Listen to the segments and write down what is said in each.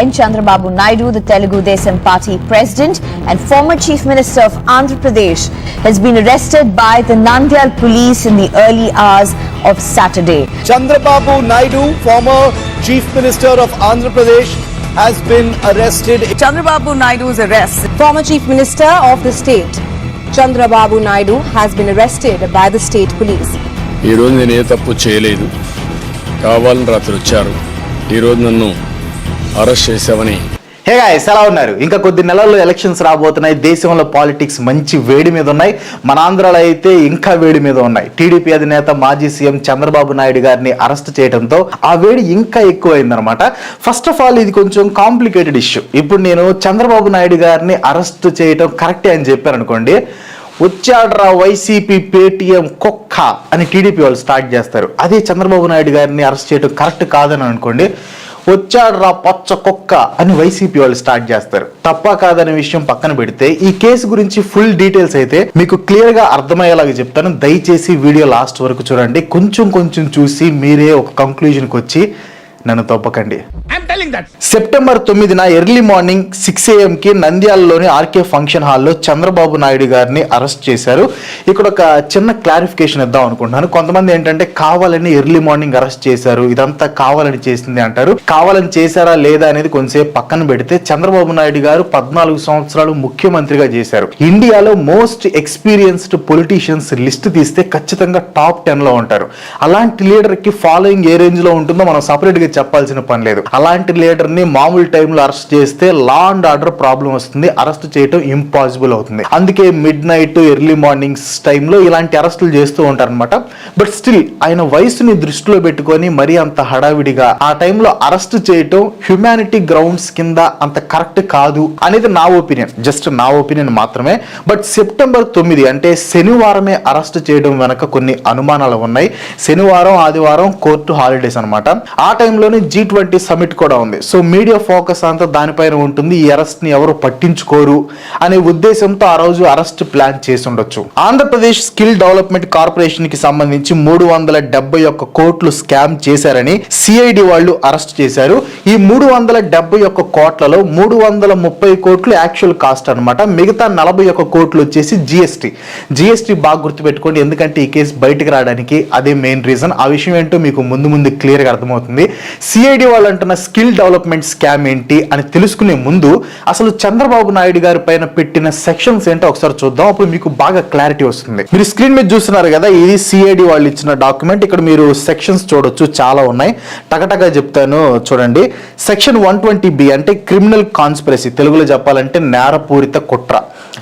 N. Chandrababu Naidu, the Telugu Desam Party president and former Chief Minister of Andhra Pradesh, has been arrested by the Nandyal police in the early hours of Saturday. Chandrababu Naidu, former Chief Minister of Andhra Pradesh, has been arrested. Chandrababu Naidu's arrest. Former Chief Minister of the state, Chandrababu Naidu, has been arrested by the state police. ఈ రోజు నేను ఏ తప్పు చేయలేదు, కావాలని రాత్రి వచ్చారు, ఈ రోజు నన్ను అరెస్ట్ చేశామని. హే గాయ్స్, ఎలా ఉన్నారు? ఇంకా కొద్ది నెలల్లో ఎలక్షన్స్ రాబోతున్నాయి. దేశంలో పాలిటిక్స్ మంచి వేడి మీద ఉన్నాయి. మన ఆంధ్రాలో అయితే ఇంకా వేడి మీద ఉన్నాయి. టీడీపీ అధినేత మాజీ సీఎం చంద్రబాబు నాయుడు గారిని అరెస్ట్ చేయడంతో ఆ వేడి ఇంకా ఎక్కువైందనమాట. ఫస్ట్ ఆఫ్ ఆల్ ఇది కొంచెం కాంప్లికేటెడ్ ఇష్యూ. ఇప్పుడు నేను చంద్రబాబు నాయుడు గారిని అరెస్ట్ చేయడం కరెక్టే అని చెప్పాను అనుకోండి, వచ్చాడ్రా వైసీపీ పేటీఎం కుక్క అని టీడీపీ వాళ్ళు స్టార్ట్ చేస్తారు. అదే చంద్రబాబు నాయుడు గారిని అరెస్ట్ చేయడం కరెక్ట్ కాదని అనుకోండి, వచ్చాడ్రా పచ్చ కుక్క అని వైసీపీ వాళ్ళు స్టార్ట్ చేస్తారు. తప్ప కాదనే విషయం పక్కన పెడితే ఈ కేసు గురించి ఫుల్ డీటెయిల్స్ అయితే మీకు క్లియర్ గా అర్థమయ్యేలాగా చెప్తాను. దయచేసి వీడియో లాస్ట్ వరకు చూడండి. కొంచెం చూసి మీరే ఒక కంక్లూజన్కి వచ్చి నన్ను తప్పకండి. సెప్టెంబర్ 9న ఎర్లీ మార్నింగ్ 6 AM కి నంద్యాలలోని ఆర్కే ఫంక్షన్ హాల్లో చంద్రబాబు నాయుడు గారిని అరెస్ట్ చేశారు. ఇక్కడ ఒక చిన్న క్లారిఫికేషన్ ఇద్దాం అనుకుంటున్నాను. కొంతమంది ఏంటంటే కావాలని ఎర్లీ మార్నింగ్ అరెస్ట్ చేశారు, ఇదంతా కావాలని చేసింది అంటారు. కావాలని చేశారా లేదా అనేది కొంచెంసేపు పక్కన పెడితే చంద్రబాబు నాయుడు గారు 14 సంవత్సరాలు ముఖ్యమంత్రిగా చేశారు. ఇండియాలో మోస్ట్ ఎక్స్పీరియన్స్డ్ పొలిటీషియన్స్ లిస్ట్ తీస్తే ఖచ్చితంగా టాప్ 10 లో ఉంటారు. అలాంటి లీడర్ కి ఫాలోయింగ్ ఏ రేంజ్ లో ఉంటుందో మనం సపరేట్ గా చెప్పాల్సిన పని లేదు. అలాంటి లీడర్ ని మామూలు టైంలో అరెస్ట్ చేస్తే లా అండ్ ఆర్డర్ ప్రాబ్లం వస్తుంది, అరెస్ట్ చేయడం ఇంపాసిబుల్ అవుతుంది. అందుకే మిడ్ నైట్ ఎర్లీ మార్నింగ్స్ టైంలో ఇలాంటి అరెస్టులు చేస్తూ ఉంటారనమాట. బట్ స్టిల్ ఆయన వయసుని దృష్టిలో పెట్టుకొని మరీ అంత హడావిడిగా ఆ టైంలో అరెస్ట్ చేయటం హ్యుమానిటీ గ్రౌండ్స్ కింద అంత కరెక్ట్ కాదు అనేది నా ఒపీనియన్, జస్ట్ నా ఒపీనియన్ మాత్రమే. బట్ సెప్టెంబర్ 9 అంటే శనివారమే అరెస్ట్ చేయడం వెనక కొన్ని అనుమానాలు ఉన్నాయి. శనివారం ఆదివారం కోర్టు హాలిడేస్ అనమాట. ఆ టైంలోనే G20 సమిట్ కూడా ఉంది. సో మీడియా ఫోకస్ అంతా దానిపైన ఉంటుంది. ఈ అరెస్ట్ ని ఎవరు పట్టించుకోరు అనే ఉద్దేశంతో ఆ రోజు అరెస్ట్ ప్లాన్ చేసి ఉండొచ్చు. ఆంధ్రప్రదేశ్ స్కిల్ డెవలప్మెంట్ కార్పొరేషన్ కి సంబంధించి 371 కోట్లు స్కామ్ చేశారని సిఐడి వాళ్ళు అరెస్ట్ చేశారు. ఈ 371 కోట్లలో 330 కోట్లు యాక్చువల్ కాస్ట్ అనమాట. మిగతా 41 కోట్లు వచ్చేసి జిఎస్టీ బాగా గుర్తుపెట్టుకోండి, ఎందుకంటే ఈ కేసు బయటకు రావడానికి అదే మెయిన్ రీజన్. ఆ విషయం ఏంటో మీకు ముందు క్లియర్ గా అర్థమవుతుంది. సిఐడి వాళ్ళు అంటున్న స్కిల్ డెవలప్మెంట్ స్కామ్ ఏంటి అని తెలుసుకునే ముందు అసలు చంద్రబాబు నాయుడు గారి పైన పెట్టిన సెక్షన్స్ ఏంటో ఒకసారి చూద్దాం. అప్పుడు మీకు బాగా క్లారిటీ వస్తుంది. మీరు స్క్రీన్ మీద చూస్తున్నారు కదా, ఇది సిఐడి వాళ్ళు ఇచ్చిన డాక్యుమెంట్. ఇక్కడ మీరు సెక్షన్స్ చూడొచ్చు, చాలా ఉన్నాయి. టకటగా చెప్తాను చూడండి. సెక్షన్ 120B అంటే క్రిమినల్ కాన్స్పిరసీ, తెలుగులో చెప్పాలంటే నేరపూరిత కుట్ర.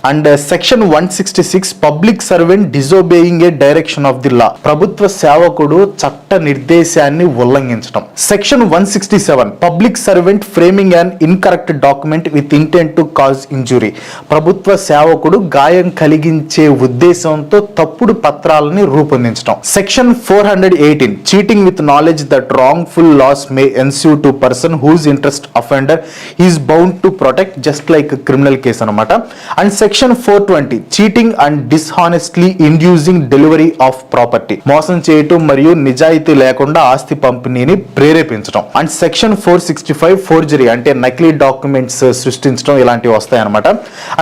And section 166 public servant disobeying a direction of the law, ప్రభుత్వ సేవకుడు చట్ట నిర్దేశాన్ని ఉల్లంఘించడం. Section 167 public servant framing and incorrect document with intent to cause injury, ప్రభుత్వ సేవకుడు గాయం కలిగించే ఉద్దేశంతో తప్పుడు పత్రాలని రూపొందించడం. Section 418 cheating with knowledge that wrongful loss may ensue to person whose interest offender is bound to protect just like criminal case అనమాట. And section 420 cheating and డిస్హానెస్ట్లీ inducing delivery of property, మోసం చేయటం మరియు నిజాయితీ లేకుండా ఆస్తి పంపిణీని ప్రేరేపించడం. అండ్ సెక్షన్ 465 ఫోర్జరీ అంటే నకిలీ డాక్యుమెంట్స్ సృష్టించడం, ఇలాంటివి వస్తాయి అనమాట.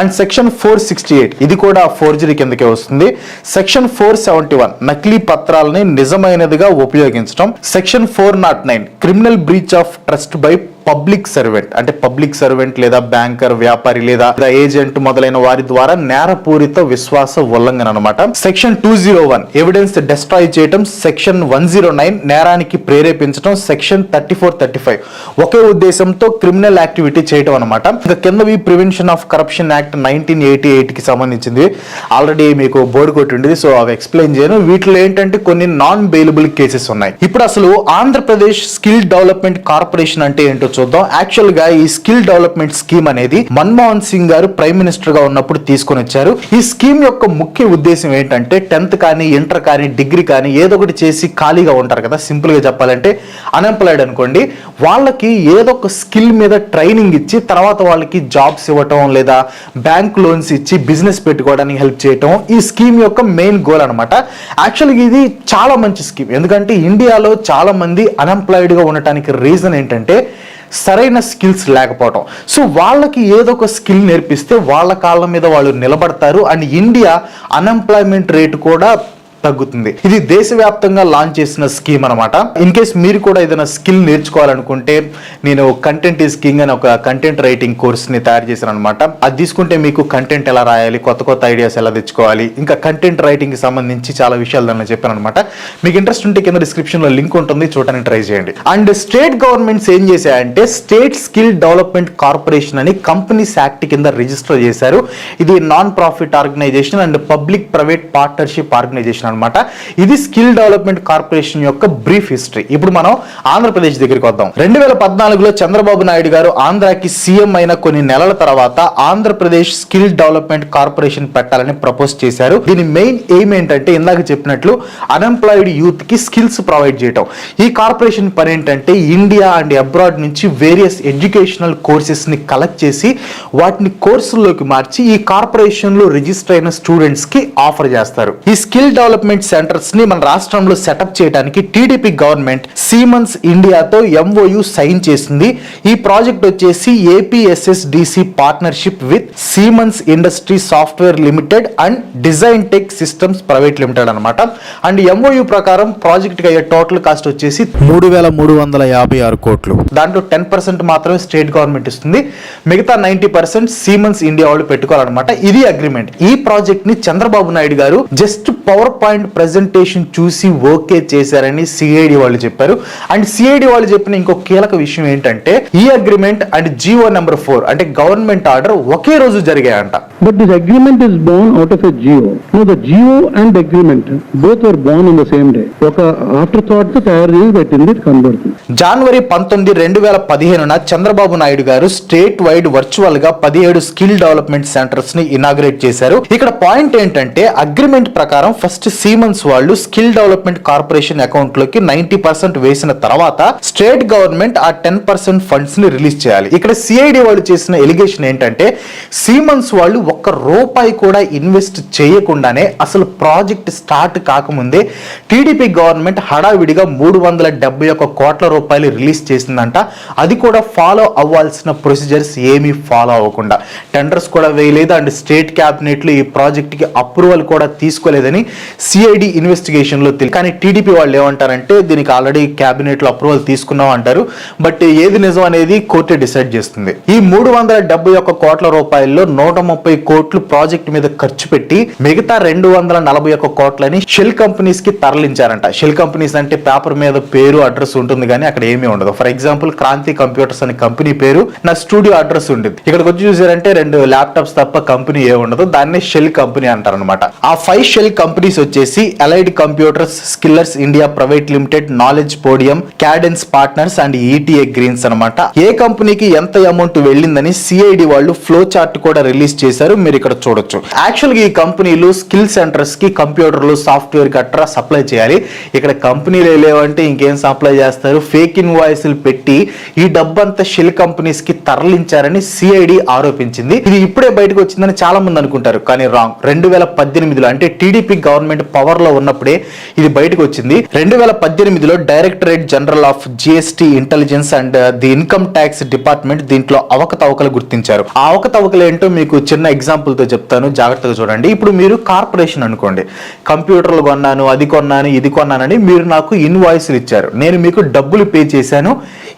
అండ్ సెక్షన్ 468 ఇది కూడా ఫోర్జరీ కిందకే వస్తుంది. సెక్షన్ 471 నకిలీ పత్రాలని నిజమైనదిగా ఉపయోగించడం. Section 409 criminal breach of trust by public servant అంటే పబ్లిక్ సర్వెంట్ లేదా బ్యాంకర్, వ్యాపారి లేదా ఏజెంట్ మొదలైన వారి ద్వారా నేరపూరిత విశ్వాస ఉల్లంఘన అనమాట. సెక్షన్ 201 ఎవిడెన్స్ డిస్ట్రాయ్ చేయటం. సెక్షన్ 109 నేరానికి ప్రేరేపించడం. సెక్షన్ 3435 ఒకే ఉద్దేశంతో క్రిమినల్ యాక్టివిటీ చేయటం అనమాట. ఇంకా కిందవి ప్రివెన్షన్ ఆఫ్ కరప్షన్ యాక్ట్ 1988 కి సంబంధించింది. ఆల్రెడీ మీకు బోర్డు కొట్టి ఉండేది, సో అవి ఎక్స్ప్లెయిన్ చేయను. వీటిలో ఏంటంటే కొన్ని నాన్ బెయిలబుల్ కేసెస్ ఉన్నాయి. ఇప్పుడు అసలు ఆంధ్రప్రదేశ్ స్కిల్ డెవలప్మెంట్ కార్పొరేషన్ అంటే ఏంటో చూద్దాం. యాక్చువల్ గా ఈ స్కిల్ డెవలప్మెంట్ స్కీమ్ అనేది మన్మోహన్ సింగ్ గారు ప్రైమ్ మినిస్టర్ గా ఉన్నప్పుడు తీసుకొని వచ్చారు. ఈ స్కీమ్ యొక్క ముఖ్య ఉద్దేశం ఏంటంటే 10th కానీ ఇంటర్ కానీ డిగ్రీ కానీ ఏదో ఒకటి చేసి ఖాళీగా ఉంటారు కదా, సింపుల్ గా చెప్పాలంటే అన్ఎంప్లాయిడ్ అనుకోండి, వాళ్ళకి ఏదో ఒక స్కిల్ మీద ట్రైనింగ్ ఇచ్చి తర్వాత వాళ్ళకి జాబ్స్ ఇవ్వటం లేదా బ్యాంక్ లోన్స్ ఇచ్చి బిజినెస్ పెట్టుకోవడానికి హెల్ప్ చేయటం ఈ స్కీమ్ యొక్క మెయిన్ గోల్ అనమాట. యాక్చువల్గా ఇది చాలా మంచి స్కీమ్, ఎందుకంటే ఇండియాలో చాలా మంది అన్ఎంప్లాయిడ్ గా ఉండటానికి రీజన్ ఏంటంటే సరైన స్కిల్స్ లేకపోవడం. సో వాళ్ళకి ఏదో ఒక స్కిల్ నేర్పిస్తే వాళ్ళ కాళ్ళ మీద వాళ్ళు నిలబడతారు. అండ్ ఇండియా అన్ఎంప్లాయ్మెంట్ రేటు కూడా తగ్గుతుంది. ఇది దేశవ్యాప్తంగా లాంచ్ చేసిన స్కీమ్ అనమాట. ఇన్ కేస్ మీరు కూడా ఏదైనా స్కిల్ నేర్చుకోవాలనుకుంటే నేను కంటెంట్ ఈజ్ కింగ్ అని ఒక కంటెంట్ రైటింగ్ కోర్స్ ని తయారు చేశాను అనమాట. అది తీసుకుంటే మీకు కంటెంట్ ఎలా రాయాలి, కొత్త కొత్త ఐడియాస్ ఎలా తెచ్చుకోవాలి, ఇంకా కంటెంట్ రైటింగ్ కి సంబంధించి చాలా విషయాలు దాన్ని చెప్పాను అనమాట. మీకు ఇంట్రెస్ట్ ఉంటే కింద డిస్క్రిప్షన్ లో లింక్ ఉంటుంది, చూడడానికి ట్రై చేయండి. అండ్ స్టేట్ గవర్నమెంట్స్ ఏం చేశాయంటే స్టేట్ స్కిల్ డెవలప్మెంట్ కార్పొరేషన్ అని కంపెనీస్ యాక్ట్ కింద రిజిస్టర్ చేశారు. ఇది non profit organisation and public private partnership organisation అనమాట. ఇది స్కిల్ డెవలప్మెంట్ కార్పొరేషన్ యొక్క బ్రీఫ్ హిస్టరీ. ఇప్పుడు మనం ఆంధ్రప్రదేశ్ దగ్గరికి వద్దాం. 2014లో చంద్రబాబు నాయుడు గారు ఆంధ్రాకి సీఎం అయిన కొన్ని నెలల తర్వాత ఆంధ్రప్రదేశ్ స్కిల్ డెవలప్మెంట్ కార్పొరేషన్ పెట్టాలని ప్రపోజ్ చేశారు. దీని మెయిన్ ఎయిమ్ ఏంటంటే ఇందాక చెప్పినట్లు అన్ఎంప్లాయిడ్ యూత్ కి స్కిల్స్ ప్రొవైడ్ చేయడం. ఈ కార్పొరేషన్ పని ఏంటంటే ఇండియా అండ్ అబ్రాడ్ నుంచి వేరియస్ ఎడ్యుకేషనల్ కోర్సెస్ ని కలెక్ట్ చేసి వాటిని కోర్సుల్లోకి మార్చి ఈ కార్పొరేషన్ లో రిజిస్టర్ అయిన స్టూడెంట్స్ కి ఆఫర్ చేస్తారు. ఈ స్కిల్ డెవలప్మెంట్ సెంటర్స్ ని మన రాష్ట్రంలో సెటప్ చేయడానికి టీడీపీ గవర్నమెంట్ సీమన్స్ ఇండియాతో ఎంఓయు సైన్ చేసింది. ఈ ప్రాజెక్ట్ వచ్చేసి APSSDC partnership with Siemens Industry Software Limited and Design Tech Systems Private Limited అనమాట. అండ్ ఎంఓయు ప్రకారం ప్రాజెక్ట్ కి అయ్యే టోటల్ కాస్ట్ వచ్చేసి 3,356 కోట్లు. దాంట్లో 10% మాత్రమే స్టేట్ గవర్నమెంట్ ఇస్తుంది, మిగతా 90% సీమన్స్ ఇండియా వాళ్ళు పెట్టుకోవాలన్నమాట. ఇది అగ్రిమెంట్. ఈ ప్రాజెక్ట్ ని చంద్రబాబు నాయుడు గారు జస్ట్ పవర్ పాయింట్ ప్రెజెంటేషన్ చూసి ఓకే చేశారని సిఐడి వాళ్ళు చెప్పారు. అండ్ సిఐడి వాళ్ళు చెప్పిన ఇంకో కీలక విషయం ఏంటంటే ఈ అగ్రిమెంట్ అండ్ జిఓ నెంబర్ 4 అంటే గవర్నమెంట్ ఆర్డర్ ఒకే రోజు జరిగాయంట. But this agreement is born out of a GO. No, the GO and the agreement both were born on the same day. ఒక afterthought తో తయారు చేసి పెట్టింది కనబడుతుంది. జనవరి 19, 2015న చంద్రబాబు నాయుడు గారు స్టేట్ వైడ్ వర్చువల్ గా 17 స్కిల్ డెవలప్మెంట్ సెంటర్స్ ని ఇనాగ్రేట్ చేశారు. ఇక్కడ పాయింట్ ఏంటంటే అగ్రిమెంట్ ప్రకారం ఫస్ట్ సీమన్స్ వాళ్ళు స్కిల్ డెవలప్మెంట్ కార్పొరేషన్ అకౌంట్ లోకి 90% వేసిన తర్వాత స్టేట్ గవర్నమెంట్ ఆ 10% ఫండ్స్ ని రిలీజ్ చేయాలి. ఇక్కడ సిఐడి వాళ్ళు చేసిన ఎలిగేషన్ ఏంటంటే సీమన్స్ వాళ్ళు ఒక్క రూపాయి కూడా ఇన్వెస్ట్ చేయకుండానే అసలు ప్రాజెక్ట్ స్టార్ట్ కాకముందే టీడీపీ గవర్నమెంట్ హడావిడిగా 371 కోట్ల రూపాయలు రిలీజ్ చేసిందంట. అది కూడా ఫాలో అవ్వాల్సిన ప్రొసీజర్స్ ఏమీ ఫాలో అవ్వకుండా టెండర్స్ కూడా వేయలేదు. అండ్ స్టేట్ క్యాబినెట్ లో ఈ ప్రాజెక్ట్ కి అప్రూవల్ కూడా తీసుకోలేదని సిఐడి ఇన్వెస్టిగేషన్ లో తెలియదు. కానీ టీడీపీ వాళ్ళు ఏమంటారంటే దీనికి ఆల్రెడీ క్యాబినెట్ లో అప్రూవల్ తీసుకున్నాం అంటారు. బట్ ఏది నిజం అనేది కోర్టే డిసైడ్ చేస్తుంది. ఈ 371 కోట్ల రూపాయల్లో 130 కోట్లు ప్రాజెక్ట్ మీద ఖర్చు పెట్టి మిగతా 241 కోట్లని షెల్ కంపెనీస్ కి తరలించారంట. షెల్ కంపెనీస్ అంటే పేపర్ మీద పేరు అడ్రస్ ఉంటుంది కానీ అక్కడ ఏమీ ఉండదు. ఫర్ ఎగ్జాంపుల్ క్రాంతి కంప్యూటర్స్ అనే కంపెనీ పేరు, నా స్టూడియో అడ్రస్ ఉంటుంది. ఇక్కడికి వచ్చి చూసారంటే 2 ల్యాప్టాప్స్ తప్ప కంపెనీ ఏ ఉండదు. దాన్నే షెల్ కంపెనీ అంటారు అనమాట. ఆ 5 షెల్ కంపెనీస్ వచ్చేసి Allied Computers, Skillers India Private Limited, Knowledge Podium, Cadence Partners and ETA Greens అనమాట. ఏ కంపెనీకి ఎంత అమౌంట్ వెళ్ళిందని సిఐడి వాళ్ళు ఫ్లో చార్ట్ కూడా రిలీజ్ చేశారు. మీరు ఇక్కడ చూడొచ్చు. యాక్చువల్ గా ఈ కంపెనీలు స్కిల్ సెంటర్స్ కి కంప్యూటర్లు, సాఫ్ట్వేర్ గట్రా సప్లై చేయాలి. ఇక్కడ కంపెనీలు లేవంటే ఇంకేం సప్లై చేస్తారు? ఫేక్ ఇన్వాయిస్లు పెట్టి ఈ డబ్బంతా షెల్ కంపెనీస్ కి తరలించారని సిఐడి ఆరోపించింది. ఇది ఇప్పుడే బయటకు వచ్చిందని చాలా మంది అనుకుంటారు, కానీ రాంగ్. 2018లో అంటే టీడీపీ గవర్నమెంట్ పవర్ లో ఉన్నప్పుడే ఇది బయటకు వచ్చింది. 2018లో Directorate General of GST Intelligence and the Income Tax Department దీంట్లో అవకతవకలు గుర్తించారు. ఆ అవకతవకలు ఏంటో మీకు చిన్న ఎగ్జాంపుల్ తో చెప్తాను, జాగ్రత్తగా చూడండి. ఇప్పుడు మీరు కార్పొరేషన్ అనుకోండి, కంప్యూటర్లు కొన్నాను, అది కొన్నాను, ఇది కొన్నానని మీరు నాకు ఇన్వాయిస్లు ఇచ్చారు. నేను మీకు డబ్బులు పే చేశాను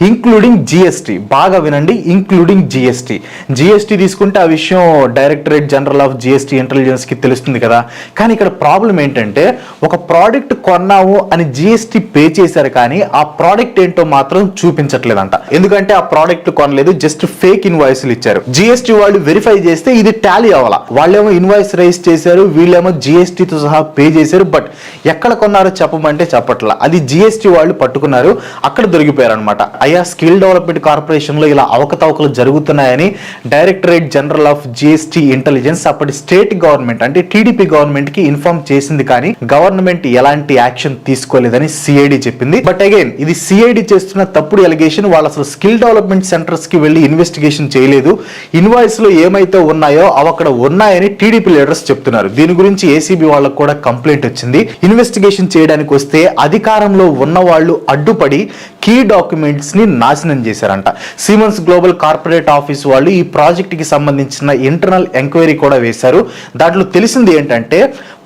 ఇంక్లూడింగ్ జిఎస్టీ. బాగా వినండి, ఇంక్లూడింగ్ జిఎస్టీ. జిఎస్టీ తీసుకుంటే ఆ విషయం directorate General of GST intelligence కి తెలుస్తుంది కదా. కానీ ఇక్కడ ప్రాబ్లం ఏంటంటే ఒక ప్రోడక్ట్ కొన్నాము అని జిఎస్టీ పే చేశారు కానీ ఆ ప్రోడక్ట్ ఏంటో మాత్రం చూపించట్లేదంట. ఎందుకంటే ఆ ప్రోడక్ట్ కొనలేదు, జస్ట్ ఫేక్ ఇన్వాయిస్లు ఇచ్చారు. జిఎస్టీ వాళ్ళు వెరిఫై చేస్తే ఇది టాలీ అవ్వాల. వాళ్ళేమో ఇన్వాయిస్ రైజ్ చేశారు, వీళ్ళేమో జిఎస్టీతో సహా పే చేశారు. బట్ ఎక్కడ కొన్నారో చెప్పమంటే చెప్పట్లా. అది జిఎస్టీ వాళ్ళు పట్టుకున్నారు, అక్కడ దొరికిపోయారు అనమాట. అయ్యా స్కిల్ డెవలప్మెంట్ కార్పొరేషన్ లో ఇలా అవకతవకలు జరుగుతున్నాయని directorate General of GST intelligence అప్పటి స్టేట్ గవర్నమెంట్ అంటే టీడీపీ గవర్నమెంట్ కి ఇన్ఫార్మ్ చేసింది చేసింది కానీ గవర్నమెంట్ ఎలాంటి యాక్షన్ తీసుకోలేదని సిఐడి చెప్పింది. బట్ అగైన్ ఇది సిఐడి చేస్తున్న తప్పుడు ఎలిగేషన్. వాళ్ళు అసలు స్కిల్ డెవలప్మెంట్ సెంటర్స్ కి వెళ్లి ఇన్వెస్టిగేషన్ చేయలేదు. ఇన్వాయిస్ లో ఏమైతే ఉన్నాయో అవి అక్కడ ఉన్నాయని టీడీపీ లీడర్స్ చెప్తున్నారు. దీని గురించి ఏసీబీ వాళ్ళకు కూడా కంప్లైంట్ వచ్చింది. ఇన్వెస్టిగేషన్ చేయడానికి వస్తే అధికారంలో ఉన్న వాళ్ళు అడ్డుపడి కీ డాక్యుమెంట్స్ ని నాశనం చేశారంట. సిమెన్స్ గ్లోబల్ కార్పొరేట్ ఆఫీస్ వాళ్ళు ఈ ప్రాజెక్ట్ కి సంబంధించిన ఇంటర్నల్ ఎంక్వైరీ కూడా వేశారు. దాంట్లో తెలిసింది ఏంటంటే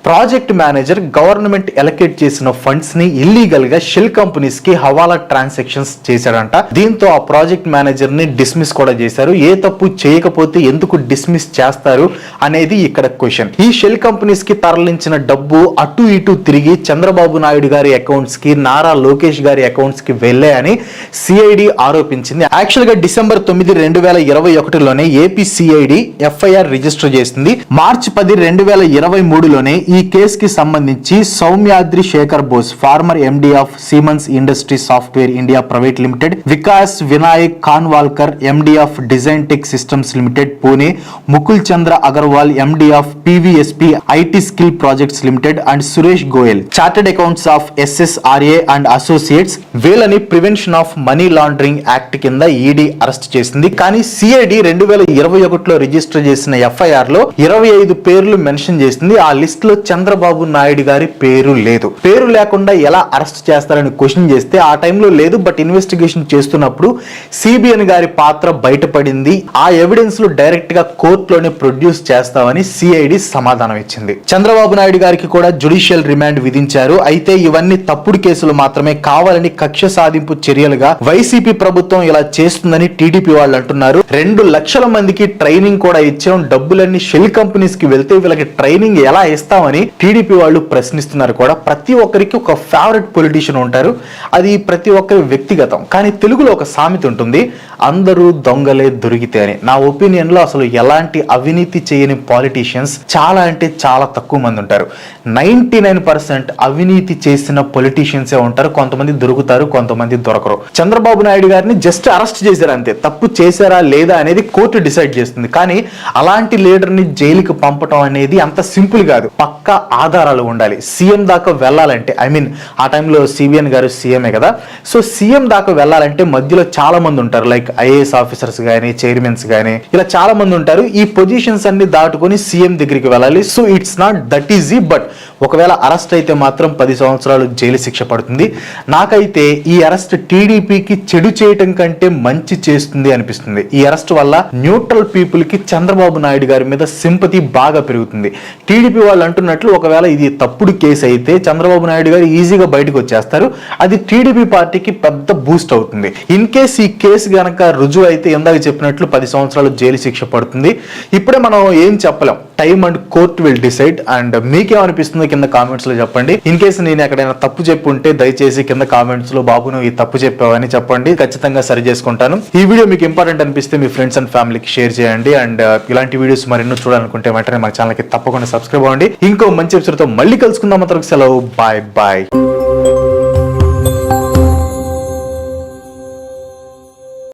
ప్రాజెక్ట్ మేనేజర్ గవర్నమెంట్ ఎలకేట్ చేసిన ఫండ్స్ ని ఇల్లీగల్ గా షెల్ కంపెనీస్ కి హవాలా ట్రాన్సాక్షన్స్ చేశాడంట. దీంతో ఆ ప్రాజెక్ట్ మేనేజర్ ని డిస్మిస్ కూడా చేశారు. ఏ తప్పు చేయకపోతే ఎందుకు డిస్మిస్ చేస్తారు అనేది ఇక్కడ క్వశ్చన్. ఈ షెల్ కంపెనీస్ కి తరలించిన డబ్బు అటు ఇటు తిరిగి చంద్రబాబు నాయుడు గారి అకౌంట్స్ కి, నారా లోకేష్ గారి అకౌంట్స్ కి వెళ్ళాయని సిఐడి ఆరోపించింది. యాక్చువల్ గా December 9, 2021లోనే ఏపీ సిఐడి ఎఫ్ఐఆర్ రిజిస్టర్ చేసింది. March 10, 2023లోనే ఈ కేసుకి సంబంధించి Soumyadri Shekhar Bose, former MD of Siemens Industry Software India Private Limited, Vikas Vinayak Khanvilkar MD of Design Tech Systems Limited Pune, Mukul Chandra Agarwal MD of PVSP IT Skill Projects Limited and Suresh Goyal chartered accounts of SSRA and Associates వీళ్ళని prevention of money laundering act కింద ED arrest చేసింది. కానీ CID 2021లో register చేసిన FIR లో 25 పేర్లు mention చేసింది. ఆ list లో చంద్రబాబు నాయుడు గారి పేరు లేదు. పేరు లేకుండా ఎలా అరెస్ట్ చేస్తారని క్వశ్చన్ చేస్తే ఆ టైంలో లేదు. బట్ ఇన్వెస్టిగేషన్ చేస్తున్నప్పుడు సిబిఎన్ గారి పాత్ర బయటపడింది. ఆ ఎవిడెన్స్ లు డైరెక్ట్ గా కోర్టులోనే ప్రొడ్యూస్ చేస్తామని సిఐడి సమాధానం ఇచ్చింది. చంద్రబాబు నాయుడు గారికి కూడా జ్యుడిషియల్ రిమాండ్ విధించారు. అయితే ఇవన్నీ తప్పుడు కేసులు మాత్రమే. కావాలని కక్ష సాధింపు చర్యలుగా వైసీపీ ప్రభుత్వం ఇలా చేస్తుందని టీడీపీ వాళ్ళు అంటున్నారు. 2 లక్షల మందికి ట్రైనింగ్ కూడా ఇచ్చాం, డబ్బులన్నీ షెల్ కంపెనీస్ కి వెళ్తే వీళ్ళకి ట్రైనింగ్ ఎలా ఇస్తామని టీడీపీ వాళ్ళు ప్రశ్నిస్తున్నారు కూడా. ప్రతి ఒక్కరికి ఒక ఫేవరెట్ పొలిటీషియన్ ఉంటారు, అది ప్రతి ఒక్కరి వ్యక్తిగతం. కానీ తెలుగులో ఒక సామెత ఉంటుంది, అందరూ దొంగలే దొరికితే అని. నా ఒపీనియన్ లో అసలు ఎలాంటి అవినీతి చేయని పాలిటీషియన్స్ చాలా అంటే చాలా తక్కువ మంది ఉంటారు. 99% అవినీతి చేసిన పొలిటీషియన్సే ఉంటారు. కొంతమంది దొరుకుతారు, కొంతమంది దొరకరు. చంద్రబాబు నాయుడు గారిని జస్ట్ అరెస్ట్ చేశారు అంతే. తప్పు చేశారా లేదా అనేది కోర్టు డిసైడ్ చేస్తుంది. కానీ అలాంటి లీడర్ ని జైలుకి పంపటం అనేది అంత సింపుల్ కాదు. పక్కా ఆధారాలు ఉండాలి. సీఎం దాకా వెళ్ళాలంటే, ఆ టైంలో సిబిఎన్ గారు సీఎంఏ కదా, సో సీఎం దాకా వెళ్ళాలంటే మధ్యలో చాలా మంది ఉంటారు. లైక్ ఐఏఎస్ ఆఫీసర్స్ గానీ, చైర్మన్స్ గానీ, ఇలా చాలా మంది ఉంటారు. ఈ పొజిషన్స్ అన్ని దాటుకొని సీఎం దగ్గరికి వెళ్ళాలి. So it's not that easy. But ఒకవేళ అరెస్ట్ అయితే మాత్రం 10 సంవత్సరాలు జైలు శిక్ష పడుతుంది. నాకైతే ఈ అరెస్ట్ టీడీపీకి చెడు చేయటం కంటే మంచి చేస్తుంది అనిపిస్తుంది. ఈ అరెస్ట్ వల్ల న్యూట్రల్ పీపుల్ కి చంద్రబాబు నాయుడు గారి మీద సింపతి బాగా పెరుగుతుంది. టీడీపీ వాళ్ళు అంటున్నట్లు ఒకవేళ ఇది తప్పుడు కేసు అయితే చంద్రబాబు నాయుడు గారు ఈజీగా బయటకు వచ్చేస్తారు. అది టీడీపీ పార్టీకి పెద్ద బూస్ట్ అవుతుంది. ఇన్ కేస్ ఈ కేసు గనక రుజువు అయితే ఇందాక చెప్పినట్లు 10 సంవత్సరాలు జైలు శిక్ష పడుతుంది. ఇప్పుడే మనం ఏం చెప్పలేం. Time and court will decide. And మీకేమనిపిస్తుందో కింద కామెంట్స్ లో చెప్పండి. ఇన్ కేసు నేను ఎక్కడైనా తప్పు చెప్పి ఉంటే దయచేసి కింద కామెంట్స్ లో బాబు నువ్వు ఈ తప్పు చెప్పావని చెప్పండి. ఖచ్చితంగా సరి చేసుకుంటాను. ఈ వీడియో మీకు ఇంపార్టెంట్ అనిపిస్తే మీ ఫ్రెండ్స్ అండ్ ఫ్యామిలీకి షేర్ చేయండి. అండ్ ఇలాంటి వీడియోస్ మరెన్నో చూడాలనుకుంటే వెంటనే మన ఛానల్ కి తప్పకుండా సబ్స్క్రైబ్ అవ్వండి. ఇంకో మంచి ఎపిసోడ్ తో మళ్ళీ కలుసుకుందాం. అంతవరకు సెలవు. Bye bye.